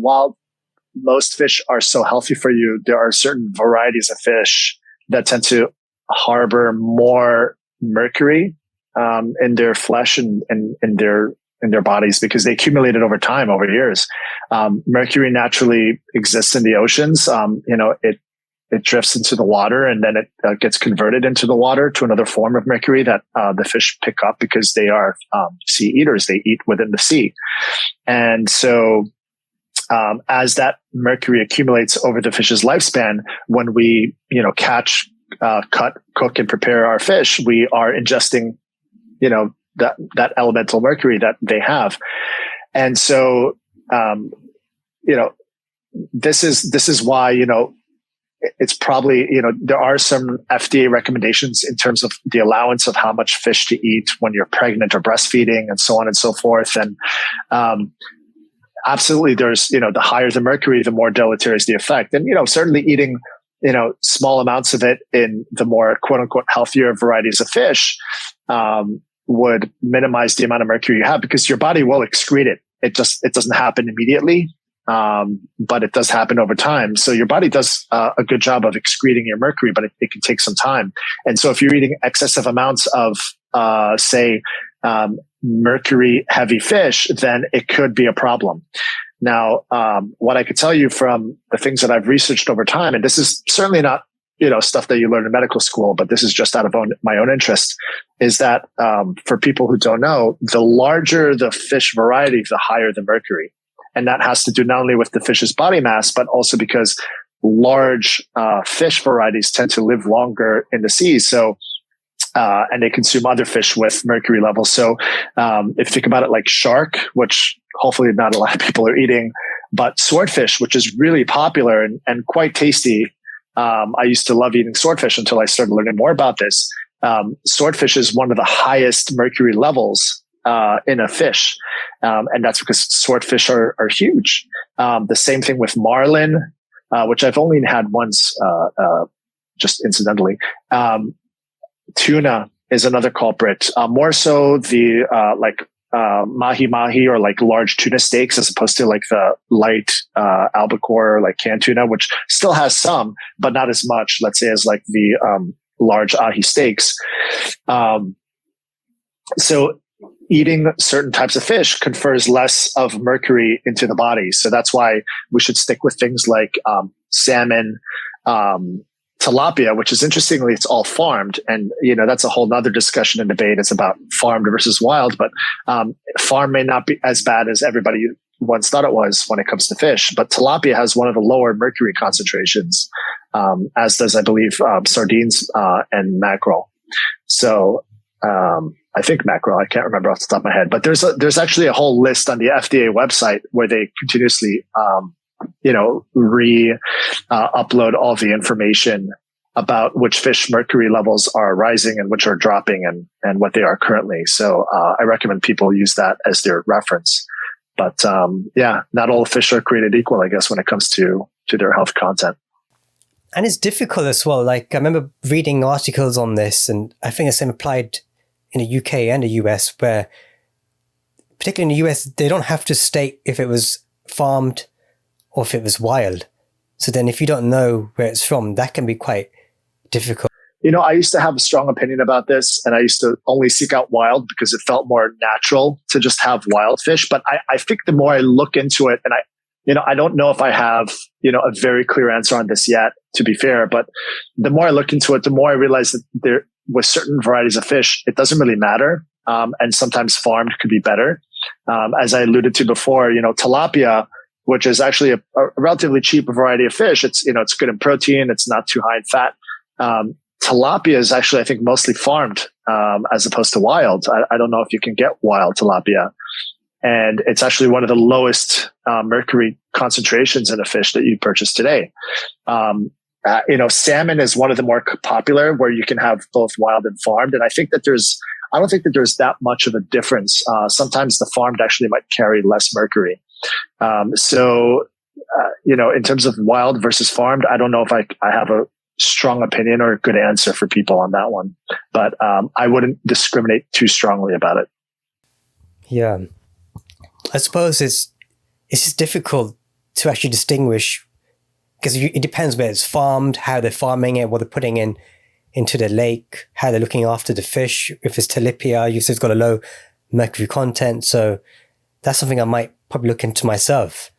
while most fish are so healthy for you, there are certain varieties of fish that tend to harbor more mercury in their flesh and in their bodies because they accumulate it over time, over years. Mercury naturally exists in the oceans. It drifts into the water and then it gets converted into the water to another form of mercury that the fish pick up because they are sea eaters. They eat within the sea. And so as that mercury accumulates over the fish's lifespan, when we catch, cut, cook, and prepare our fish, we are ingesting that elemental mercury that they have. And so this is why it's probably, there are some FDA recommendations in terms of the allowance of how much fish to eat when you're pregnant or breastfeeding and so on and so forth. And absolutely, there's, the higher the mercury, the more deleterious the effect. And, certainly eating, small amounts of it in the more quote unquote healthier varieties of fish would minimize the amount of mercury you have because your body will excrete it. It doesn't happen immediately. But it does happen over time. So your body does a good job of excreting your mercury, but it can take some time. And so if you're eating excessive amounts of, mercury heavy fish, then it could be a problem. Now, what I could tell you from the things that I've researched over time, and this is certainly not, stuff that you learn in medical school, but this is just out of my own interest, is that, for people who don't know, the larger the fish variety, the higher the mercury. And that has to do not only with the fish's body mass, but also because large fish varieties tend to live longer in the sea. So, and they consume other fish with mercury levels. So, if you think about it like shark, which hopefully not a lot of people are eating, but swordfish, which is really popular and quite tasty. I used to love eating swordfish until I started learning more about this. Swordfish is one of the highest mercury levels in a fish. And that's because swordfish are huge. The same thing with marlin, which I've only had once, just incidentally. Tuna is another culprit. More so the, mahi-mahi or like large tuna steaks as opposed to like the light, albacore, like canned tuna, which still has some, but not as much, let's say, as like the, large ahi steaks. So eating certain types of fish confers less of mercury into the body. So that's why we should stick with things like salmon, tilapia, which is interestingly, it's all farmed. And, that's a whole nother discussion and debate. It's about farmed versus wild, but farm may not be as bad as everybody once thought it was when it comes to fish. But tilapia has one of the lower mercury concentrations, as does, I believe, sardines and mackerel. So I think mackerel. I can't remember off the top of my head, but there's actually a whole list on the FDA website where they continuously, upload all the information about which fish mercury levels are rising and which are dropping and what they are currently. So, I recommend people use that as their reference. But, not all fish are created equal, I guess, when it comes to their health content. And it's difficult as well. Like I remember reading articles on this, and I think the same applied in the UK and the US, where particularly in the US, they don't have to state if it was farmed or if it was wild. So then if you don't know where it's from, that can be quite difficult. I used to have a strong opinion about this, and I used to only seek out wild because it felt more natural to just have wild fish. But I think the more I look into it, and I don't know if I have, a very clear answer on this yet, to be fair, but the more I look into it, the more I realize that there, with certain varieties of fish, it doesn't really matter. And sometimes farmed could be better. As I alluded to before, tilapia, which is actually a relatively cheap variety of fish. It's, it's good in protein. It's not too high in fat. Tilapia is actually, I think, mostly farmed, as opposed to wild. I don't know if you can get wild tilapia. And it's actually one of the lowest, mercury concentrations in a fish that you purchase today. Salmon is one of the more popular where you can have both wild and farmed. And I don't think that there's that much of a difference. Sometimes the farmed actually might carry less mercury. In terms of wild versus farmed, I don't know if I have a strong opinion or a good answer for people on that one, but I wouldn't discriminate too strongly about it. Yeah. I suppose it's just difficult to actually distinguish, because it depends where it's farmed, how they're farming it, what they're putting into the lake, how they're looking after the fish. If it's tilapia, you said it's got a low mercury content. So that's something I might probably look into myself.